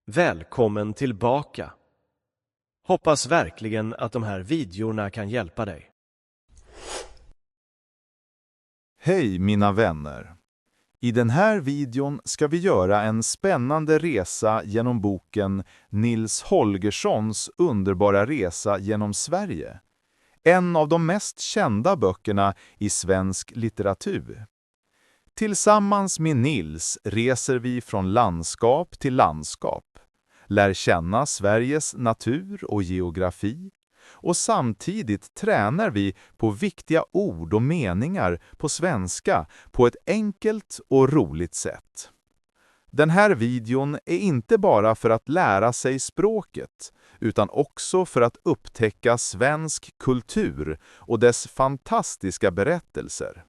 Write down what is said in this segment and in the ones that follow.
Välkommen tillbaka! Hoppas verkligen att de här videorna kan hjälpa dig. Hej mina vänner! I den här videon ska vi göra en spännande resa genom boken Nils Holgerssons underbara resa genom Sverige. En av de mest kända böckerna i svensk litteratur. Tillsammans med Nils reser vi från landskap till landskap, lär känna Sveriges natur och geografi och samtidigt tränar vi på viktiga ord och meningar på svenska på ett enkelt och roligt sätt. Den här videon är inte bara för att lära sig språket utan också för att upptäcka svensk kultur och dess fantastiska berättelser.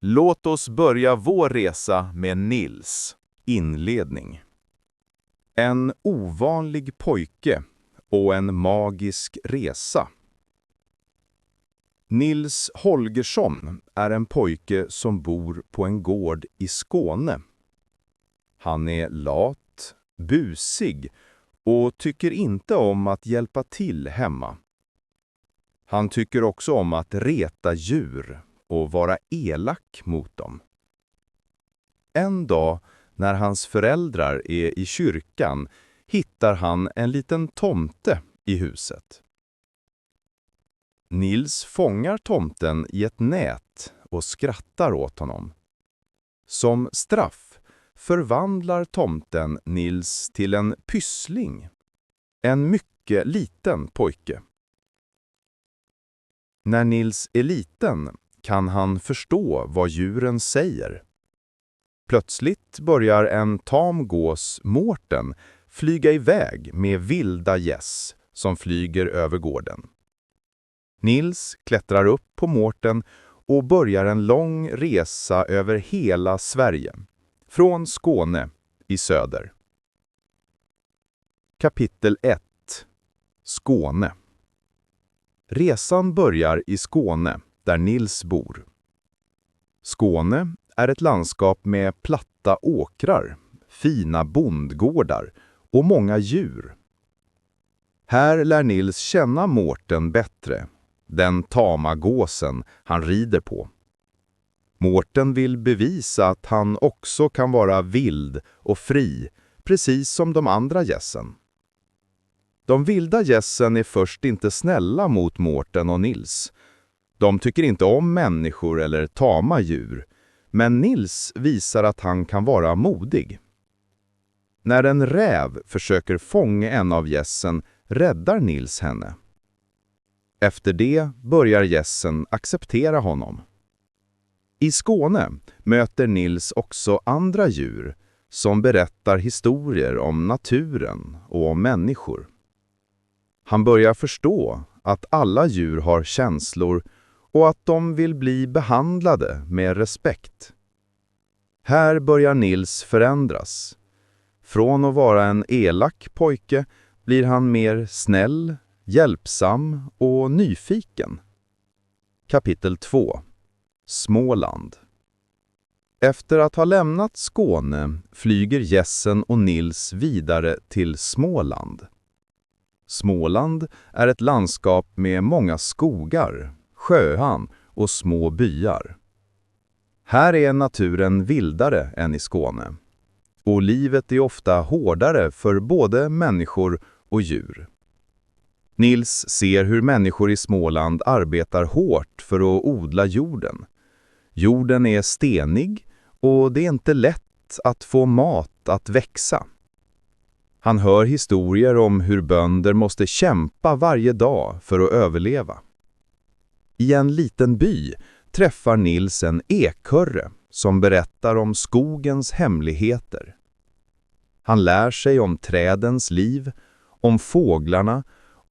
Låt oss börja vår resa med Nils. Inledning. En ovanlig pojke och en magisk resa. Nils Holgersson är en pojke som bor på en gård i Skåne. Han är lat, busig och tycker inte om att hjälpa till hemma. Han tycker också om att reta djur och vara elak mot dem. En dag när hans föräldrar är i kyrkan hittar han en liten tomte i huset. Nils fångar tomten i ett nät och skrattar åt honom. Som straff förvandlar tomten Nils till en pyssling, en mycket liten pojke. När Nils är liten kan han förstå vad djuren säger. Plötsligt börjar en tam gås, Mårten, flyga iväg med vilda gäss som flyger över gården. Nils klättrar upp på Mårten och börjar en lång resa över hela Sverige, från Skåne i söder. Kapitel 1. Skåne. Resan börjar i Skåne, där Nils bor. Skåne är ett landskap med platta åkrar, fina bondgårdar och många djur. Här lär Nils känna Mårten bättre, den tama gåsen han rider på. Mårten vill bevisa att han också kan vara vild och fri, precis som de andra gässen. De vilda gässen är först inte snälla mot Mårten och Nils. De tycker inte om människor eller tama djur, men Nils visar att han kan vara modig. När en räv försöker fånga en av gässen räddar Nils henne. Efter det börjar gässen acceptera honom. I Skåne möter Nils också andra djur som berättar historier om naturen och om människor. Han börjar förstå att alla djur har känslor och att de vill bli behandlade med respekt. Här börjar Nils förändras. Från att vara en elak pojke blir han mer snäll, hjälpsam och nyfiken. Kapitel 2. Småland. Efter att ha lämnat Skåne flyger gässen och Nils vidare till Småland. Småland är ett landskap med många skogar, sjöar och små byar. Här är naturen vildare än i Skåne, och livet är ofta hårdare för både människor och djur. Nils ser hur människor i Småland arbetar hårt för att odla jorden. Jorden är stenig och det är inte lätt att få mat att växa. Han hör historier om hur bönder måste kämpa varje dag för att överleva. I en liten by träffar Nils en ekhörre som berättar om skogens hemligheter. Han lär sig om trädens liv, om fåglarna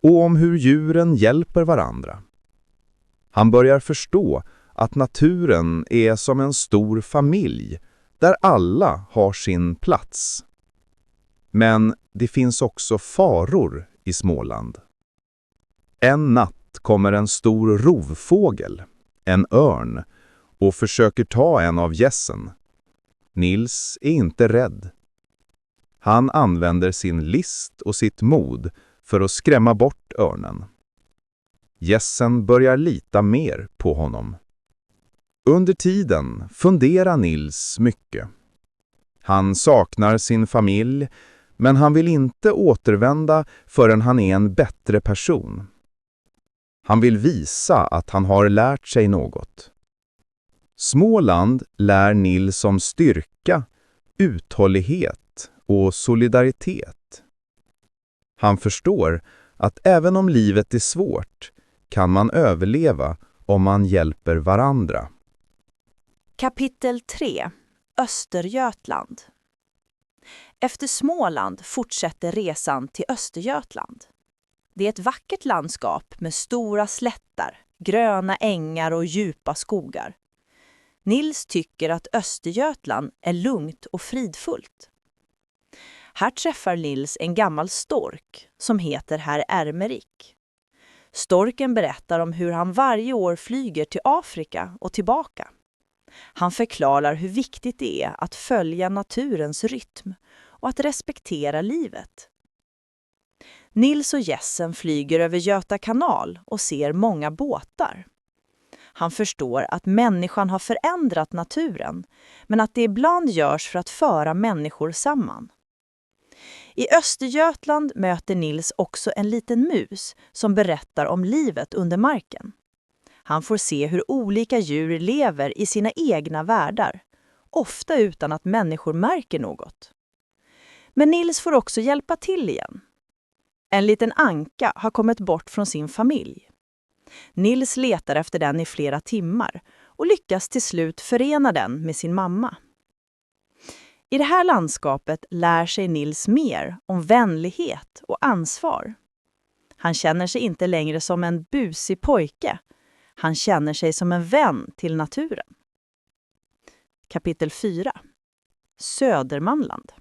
och om hur djuren hjälper varandra. Han börjar förstå att naturen är som en stor familj där alla har sin plats. Men det finns också faror i Småland. En natt kommer en stor rovfågel, en örn, och försöker ta en av gässen. Nils är inte rädd. Han använder sin list och sitt mod för att skrämma bort örnen. Gässen börjar lita mer på honom. Under tiden funderar Nils mycket. Han saknar sin familj, men han vill inte återvända förrän han är en bättre person. Han vill visa att han har lärt sig något. Småland lär Nils om styrka, uthållighet och solidaritet. Han förstår att även om livet är svårt kan man överleva om man hjälper varandra. Kapitel 3. Östergötland. Efter Småland fortsätter resan till Östergötland. Det är ett vackert landskap med stora slättar, gröna ängar och djupa skogar. Nils tycker att Östergötland är lugnt och fridfullt. Här träffar Nils en gammal stork som heter herr Ermerik. Storken berättar om hur han varje år flyger till Afrika och tillbaka. Han förklarar hur viktigt det är att följa naturens rytm och att respektera livet. Nils och gässen flyger över Göta kanal och ser många båtar. Han förstår att människan har förändrat naturen, men att det ibland görs för att föra människor samman. I Östergötland möter Nils också en liten mus som berättar om livet under marken. Han får se hur olika djur lever i sina egna världar, ofta utan att människor märker något. Men Nils får också hjälpa till igen. En liten anka har kommit bort från sin familj. Nils letar efter den i flera timmar och lyckas till slut förena den med sin mamma. I det här landskapet lär sig Nils mer om vänlighet och ansvar. Han känner sig inte längre som en busig pojke. Han känner sig som en vän till naturen. Kapitel 4. Södermanland.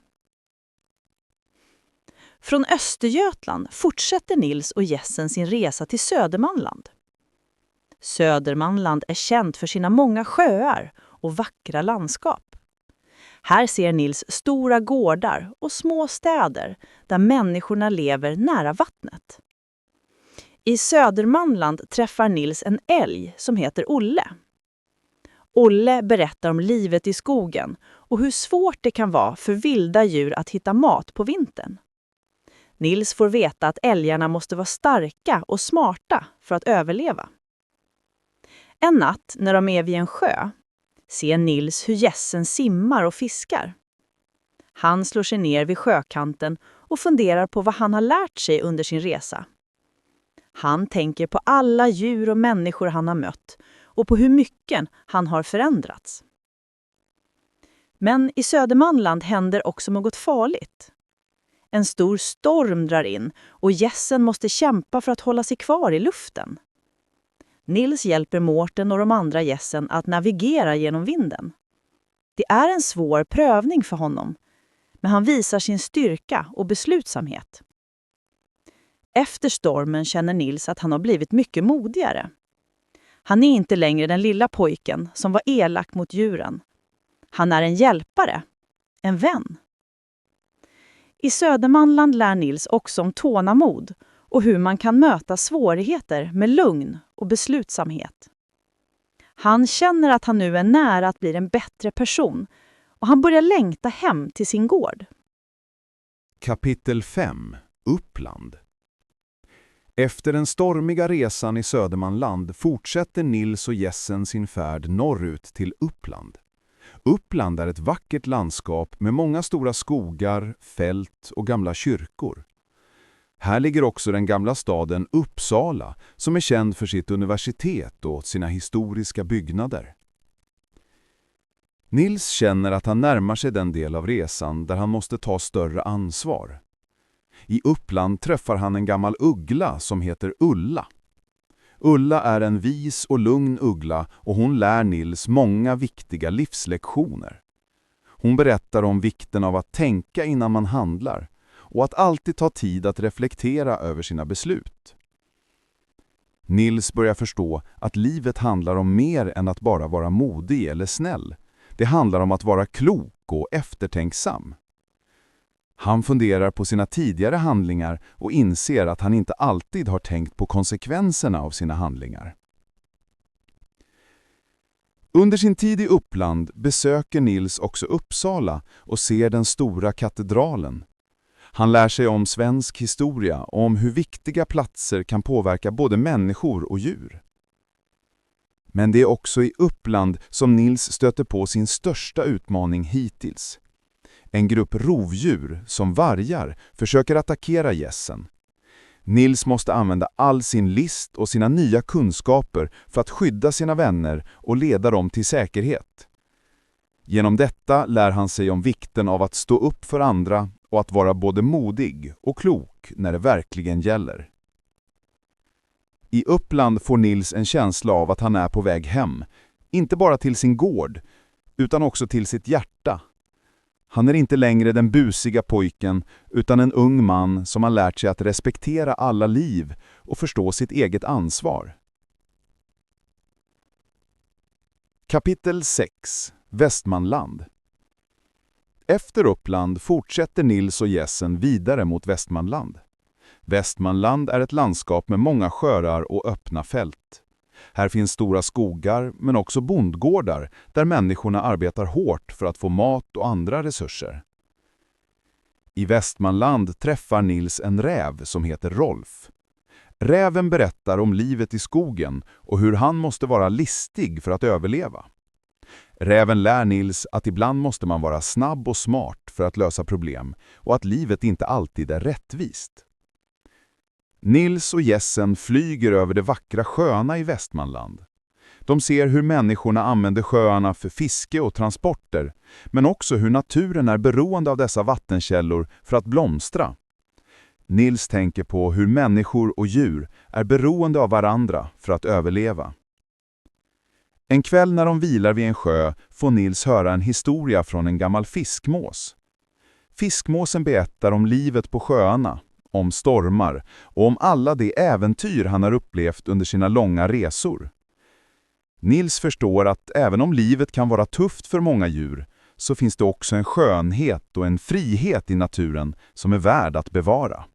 Från Östergötland fortsätter Nils och gässen sin resa till Södermanland. Södermanland är känt för sina många sjöar och vackra landskap. Här ser Nils stora gårdar och små städer där människorna lever nära vattnet. I Södermanland träffar Nils en älg som heter Olle. Olle berättar om livet i skogen och hur svårt det kan vara för vilda djur att hitta mat på vintern. Nils får veta att älgarna måste vara starka och smarta för att överleva. En natt när de är vid en sjö ser Nils hur gässen simmar och fiskar. Han slår sig ner vid sjökanten och funderar på vad han har lärt sig under sin resa. Han tänker på alla djur och människor han har mött och på hur mycket han har förändrats. Men i Södermanland händer också något farligt. En stor storm drar in och gässen måste kämpa för att hålla sig kvar i luften. Nils hjälper Mårten och de andra gässen att navigera genom vinden. Det är en svår prövning för honom, men han visar sin styrka och beslutsamhet. Efter stormen känner Nils att han har blivit mycket modigare. Han är inte längre den lilla pojken som var elak mot djuren. Han är en hjälpare, en vän. I Södermanland lär Nils också om tålamod och hur man kan möta svårigheter med lugn och beslutsamhet. Han känner att han nu är nära att bli en bättre person och han börjar längta hem till sin gård. Kapitel 5. Uppland. Efter den stormiga resan i Södermanland fortsätter Nils och gässen sin färd norrut till Uppland. Uppland är ett vackert landskap med många stora skogar, fält och gamla kyrkor. Här ligger också den gamla staden Uppsala som är känd för sitt universitet och sina historiska byggnader. Nils känner att han närmar sig den del av resan där han måste ta större ansvar. I Uppland träffar han en gammal uggla som heter Ulla. Ulla är en vis och lugn uggla och hon lär Nils många viktiga livslektioner. Hon berättar om vikten av att tänka innan man handlar och att alltid ta tid att reflektera över sina beslut. Nils börjar förstå att livet handlar om mer än att bara vara modig eller snäll. Det handlar om att vara klok och eftertänksam. Han funderar på sina tidigare handlingar och inser att han inte alltid har tänkt på konsekvenserna av sina handlingar. Under sin tid i Uppland besöker Nils också Uppsala och ser den stora katedralen. Han lär sig om svensk historia och om hur viktiga platser kan påverka både människor och djur. Men det är också i Uppland som Nils stöter på sin största utmaning hittills. En grupp rovdjur, som vargar, försöker attackera gässen. Nils måste använda all sin list och sina nya kunskaper för att skydda sina vänner och leda dem till säkerhet. Genom detta lär han sig om vikten av att stå upp för andra och att vara både modig och klok när det verkligen gäller. I Uppland får Nils en känsla av att han är på väg hem, inte bara till sin gård, utan också till sitt hjärta. Han är inte längre den busiga pojken, utan en ung man som har lärt sig att respektera alla liv och förstå sitt eget ansvar. Kapitel 6. Västmanland. Efter Uppland fortsätter Nils och gässen vidare mot Västmanland. Västmanland är ett landskap med många sjöar och öppna fält. Här finns stora skogar men också bondgårdar där människorna arbetar hårt för att få mat och andra resurser. I Västmanland träffar Nils en räv som heter Rolf. Räven berättar om livet i skogen och hur han måste vara listig för att överleva. Räven lär Nils att ibland måste man vara snabb och smart för att lösa problem och att livet inte alltid är rättvist. Nils och gässen flyger över de vackra sjöarna i Västmanland. De ser hur människorna använder sjöarna för fiske och transporter, men också hur naturen är beroende av dessa vattenkällor för att blomstra. Nils tänker på hur människor och djur är beroende av varandra för att överleva. En kväll när de vilar vid en sjö får Nils höra en historia från en gammal fiskmås. Fiskmåsen berättar om livet på sjöarna, om stormar och om alla de äventyr han har upplevt under sina långa resor. Nils förstår att även om livet kan vara tufft för många djur så finns det också en skönhet och en frihet i naturen som är värd att bevara.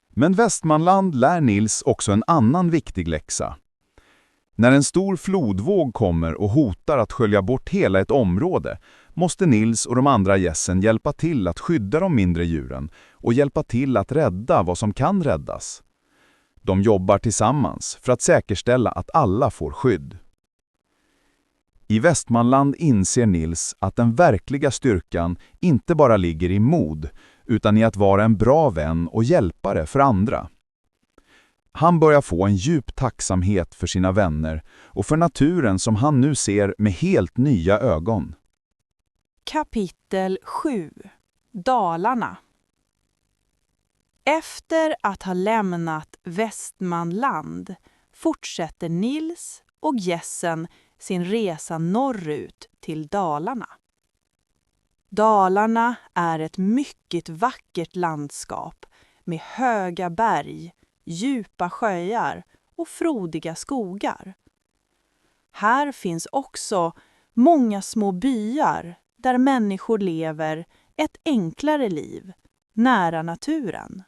Men Västmanland lär Nils också en annan viktig läxa. När en stor flodvåg kommer och hotar att skölja bort hela ett område måste Nils och de andra gässen hjälpa till att skydda de mindre djuren och hjälpa till att rädda vad som kan räddas. De jobbar tillsammans för att säkerställa att alla får skydd. I Västmanland inser Nils att den verkliga styrkan inte bara ligger i mod utan i att vara en bra vän och hjälpare för andra. Han börjar få en djup tacksamhet för sina vänner och för naturen som han nu ser med helt nya ögon. Kapitel 7. Dalarna. Efter att ha lämnat Västmanland fortsätter Nils och gässen sin resa norrut till Dalarna. Dalarna är ett mycket vackert landskap med höga berg, djupa sjöar och frodiga skogar. Här finns också många små byar där människor lever ett enklare liv, nära naturen.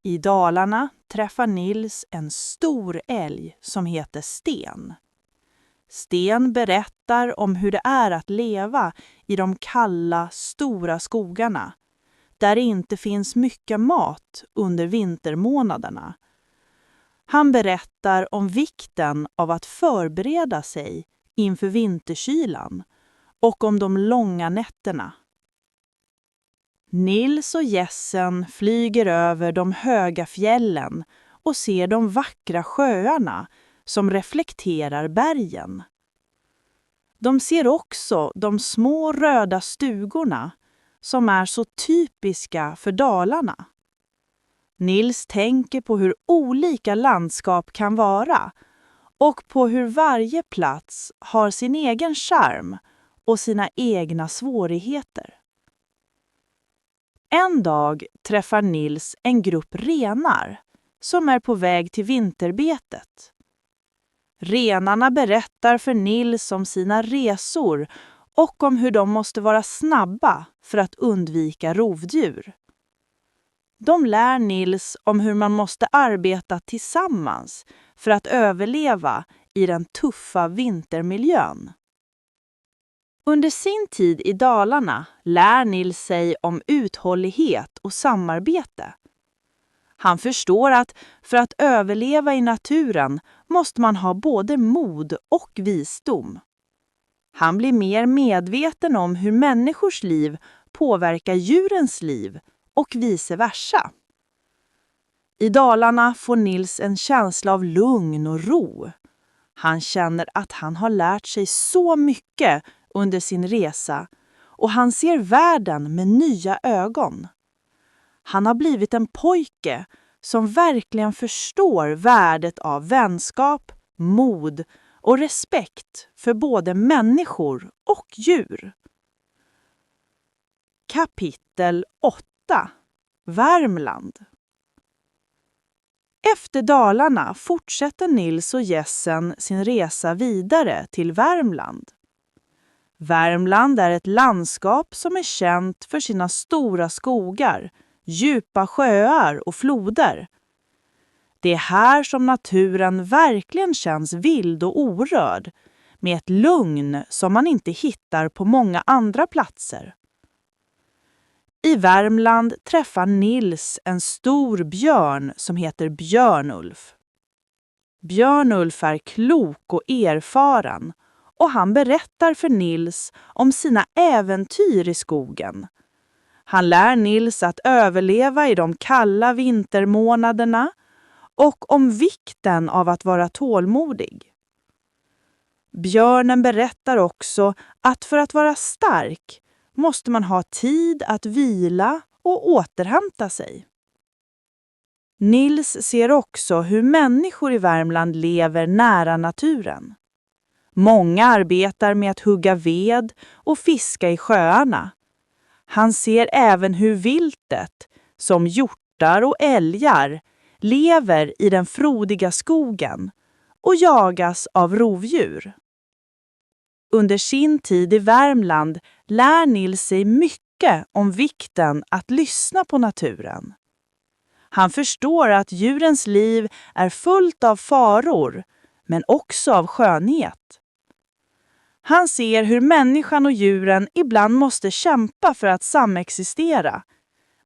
I Dalarna träffar Nils en stor älg som heter Sten. Sten berättar om hur det är att leva i de kalla, stora skogarna, där det inte finns mycket mat under vintermånaderna. Han berättar om vikten av att förbereda sig inför vinterkylan och om de långa nätterna. Nils och gässen flyger över de höga fjällen och ser de vackra sjöarna som reflekterar bergen. De ser också de små röda stugorna som är så typiska för Dalarna. Nils tänker på hur olika landskap kan vara och på hur varje plats har sin egen charm och sina egna svårigheter. En dag träffar Nils en grupp renar som är på väg till vinterbetet. Renarna berättar för Nils om sina resor och om hur de måste vara snabba för att undvika rovdjur. De lär Nils om hur man måste arbeta tillsammans för att överleva i den tuffa vintermiljön. Under sin tid i Dalarna lär Nils sig om uthållighet och samarbete. Han förstår att för att överleva i naturen måste man ha både mod och visdom. Han blir mer medveten om hur människors liv påverkar djurens liv och vice versa. I Dalarna får Nils en känsla av lugn och ro. Han känner att han har lärt sig så mycket under sin resa och han ser världen med nya ögon. Han har blivit en pojke som verkligen förstår värdet av vänskap, mod och respekt för både människor och djur. Kapitel 8. Värmland. Efter Dalarna fortsätter Nils och Jessen sin resa vidare till Värmland. Värmland är ett landskap som är känt för sina stora skogar, djupa sjöar och floder. Det är här som naturen verkligen känns vild och orörd, med ett lugn som man inte hittar på många andra platser. I Värmland träffar Nils en stor björn som heter Björnulf. Björnulf är klok och erfaren och han berättar för Nils om sina äventyr i skogen. Han lär Nils att överleva i de kalla vintermånaderna och om vikten av att vara tålmodig. Björnen berättar också att för att vara stark måste man ha tid att vila och återhämta sig. Nils ser också hur människor i Värmland lever nära naturen. Många arbetar med att hugga ved och fiska i sjöarna. Han ser även hur viltet, som hjortar och älgar, lever i den frodiga skogen och jagas av rovdjur. Under sin tid i Värmland lär Nils sig mycket om vikten att lyssna på naturen. Han förstår att djurens liv är fullt av faror, men också av skönhet. Han ser hur människan och djuren ibland måste kämpa för att samexistera,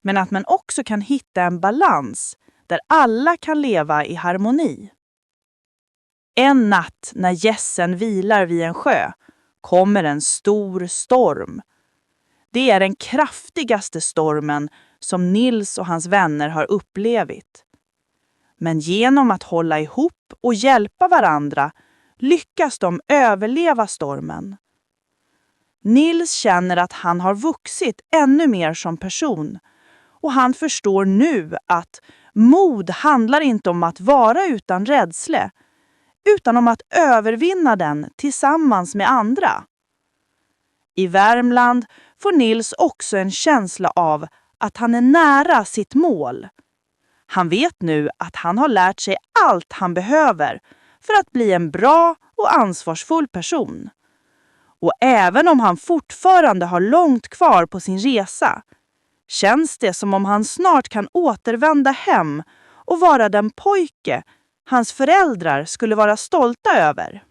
men att man också kan hitta en balans där alla kan leva i harmoni. En natt när Jessen vilar vid en sjö kommer en stor storm. Det är den kraftigaste stormen som Nils och hans vänner har upplevt. Men genom att hålla ihop och hjälpa varandra lyckas de överleva stormen. Nils känner att han har vuxit ännu mer som person och han förstår nu att mod handlar inte om att vara utan rädsla utan om att övervinna den tillsammans med andra. I Värmland får Nils också en känsla av att han är nära sitt mål. Han vet nu att han har lärt sig allt han behöver för att bli en bra och ansvarsfull person. Och även om han fortfarande har långt kvar på sin resa, känns det som om han snart kan återvända hem och vara den pojke hans föräldrar skulle vara stolta över.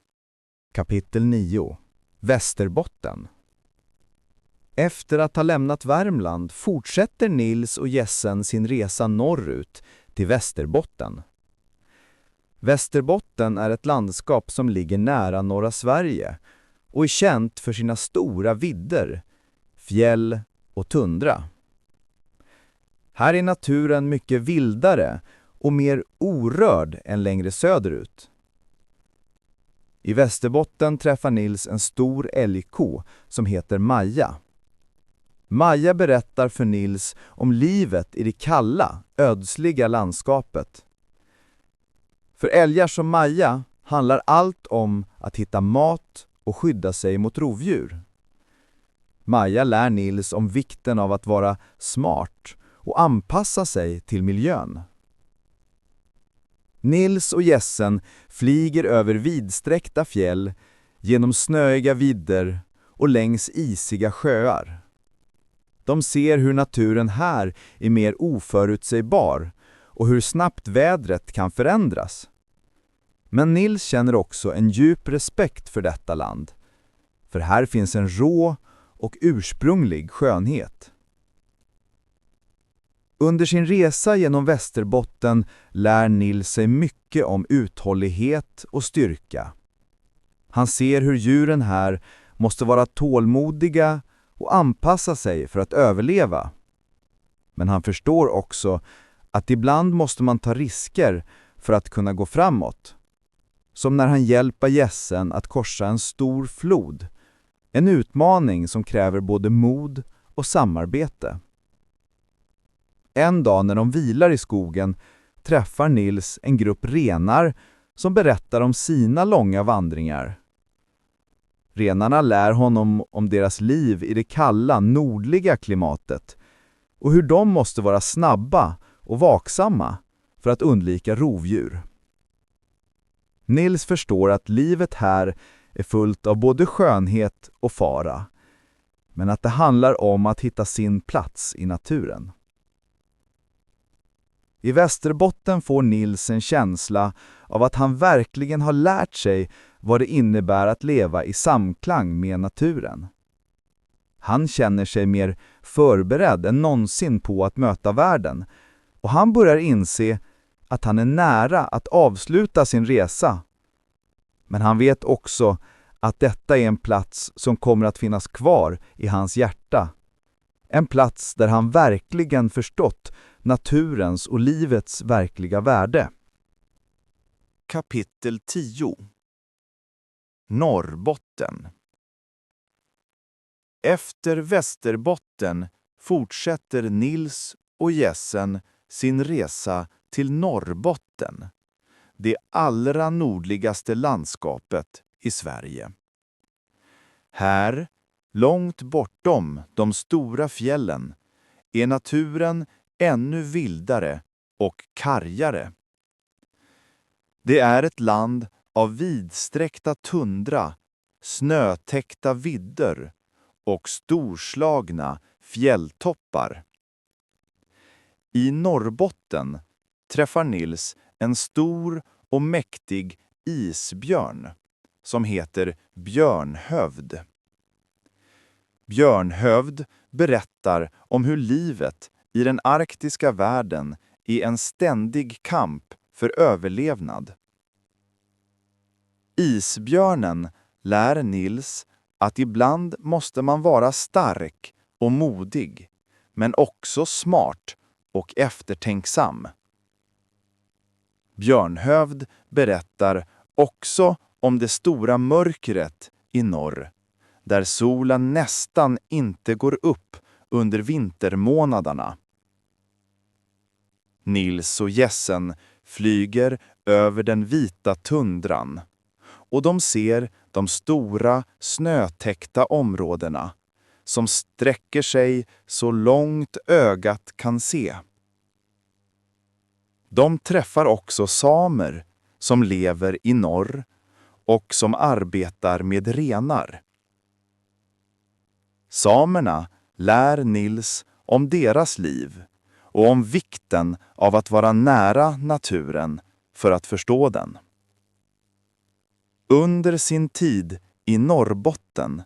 Kapitel 9. Västerbotten. Efter att ha lämnat Värmland fortsätter Nils och Jessen sin resa norrut till Västerbotten. Västerbotten är ett landskap som ligger nära norra Sverige och är känt för sina stora vidder, fjäll och tundra. Här är naturen mycket vildare och mer orörd än längre söderut. I Västerbotten träffar Nils en stor älgko som heter Maja. Maja berättar för Nils om livet i det kalla, ödsliga landskapet. För älgar som Maja handlar allt om att hitta mat och skydda sig mot rovdjur. Maja lär Nils om vikten av att vara smart och anpassa sig till miljön. Nils och Jessen flyger över vidsträckta fjäll, genom snöiga vidder och längs isiga sjöar. De ser hur naturen här är mer oförutsägbar och hur snabbt vädret kan förändras. Men Nils känner också en djup respekt för detta land, för här finns en rå och ursprunglig skönhet. Under sin resa genom Västerbotten lär Nils sig mycket om uthållighet och styrka. Han ser hur djuren här måste vara tålmodiga och anpassa sig för att överleva. Men han förstår också att ibland måste man ta risker för att kunna gå framåt. Som när han hjälper gässen att korsa en stor flod. En utmaning som kräver både mod och samarbete. En dag när de vilar i skogen träffar Nils en grupp renar som berättar om sina långa vandringar. Renarna lär honom om deras liv i det kalla, nordliga klimatet och hur de måste vara snabba och vaksamma för att undvika rovdjur. Nils förstår att livet här är fullt av både skönhet och fara, men att det handlar om att hitta sin plats i naturen. I Västerbotten får Nils en känsla av att han verkligen har lärt sig vad det innebär att leva i samklang med naturen. Han känner sig mer förberedd än någonsin på att möta världen, och han börjar inse att han är nära att avsluta sin resa. Men han vet också att detta är en plats som kommer att finnas kvar i hans hjärta. En plats där han verkligen förstått naturens och livets verkliga värde. Kapitel 10. Norrbotten. Efter Västerbotten fortsätter Nils och gässen sin resa till Norrbotten, det allra nordligaste landskapet i Sverige. Här, långt bortom de stora fjällen, är naturen ännu vildare och kargare. Det är ett land av vidsträckta tundra, snötäckta vidder och storslagna fjälltoppar. I Norrbotten träffar Nils en stor och mäktig isbjörn som heter Björnhövd. Björnhövd berättar om hur livet i den arktiska världen är en ständig kamp för överlevnad. Isbjörnen lär Nils att ibland måste man vara stark och modig, men också smart och eftertänksam. Björnhövd berättar också om det stora mörkret i norr, där solen nästan inte går upp under vintermånaderna. Nils och gässen flyger över den vita tundran och de ser de stora snötäckta områdena som sträcker sig så långt ögat kan se. De träffar också samer som lever i norr och som arbetar med renar. Samerna lär Nils om deras liv och om vikten av att vara nära naturen för att förstå den. Under sin tid i Norrbotten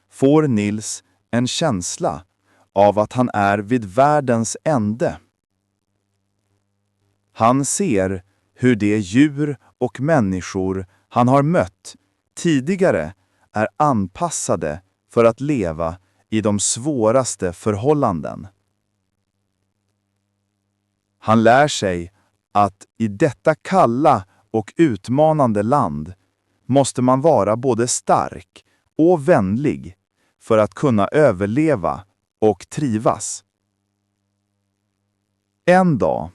får Nils en känsla av att han är vid världens ände. Han ser hur de djur och människor han har mött tidigare är anpassade för att leva i de svåraste förhållanden. Han lär sig att i detta kalla och utmanande land måste man vara både stark och vänlig för att kunna överleva och trivas. En dag,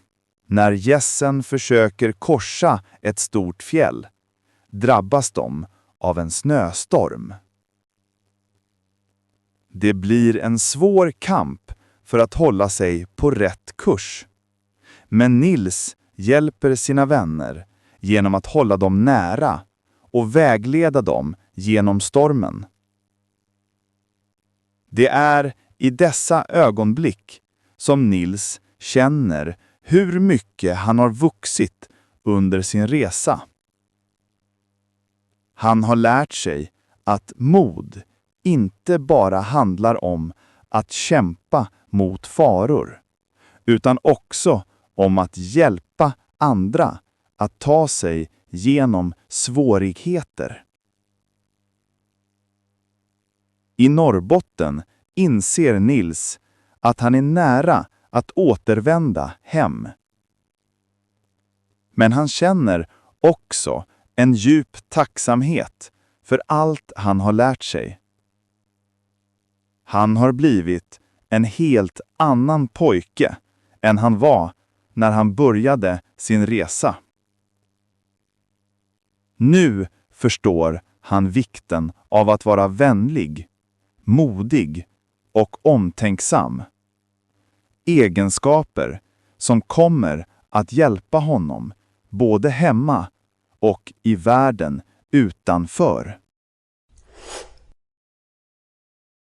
när gässen försöker korsa ett stort fjäll, drabbas de av en snöstorm. Det blir en svår kamp för att hålla sig på rätt kurs. Men Nils hjälper sina vänner genom att hålla dem nära och vägleda dem genom stormen. Det är i dessa ögonblick som Nils känner hur mycket han har vuxit under sin resa. Han har lärt sig att mod inte bara handlar om att kämpa mot faror, utan också om att hjälpa andra att ta sig genom svårigheter. I Norrbotten inser Nils att han är nära att återvända hem. Men han känner också en djup tacksamhet för allt han har lärt sig. Han har blivit en helt annan pojke än han var när han började sin resa. Nu förstår han vikten av att vara vänlig, modig och omtänksam. Egenskaper som kommer att hjälpa honom både hemma och i världen utanför.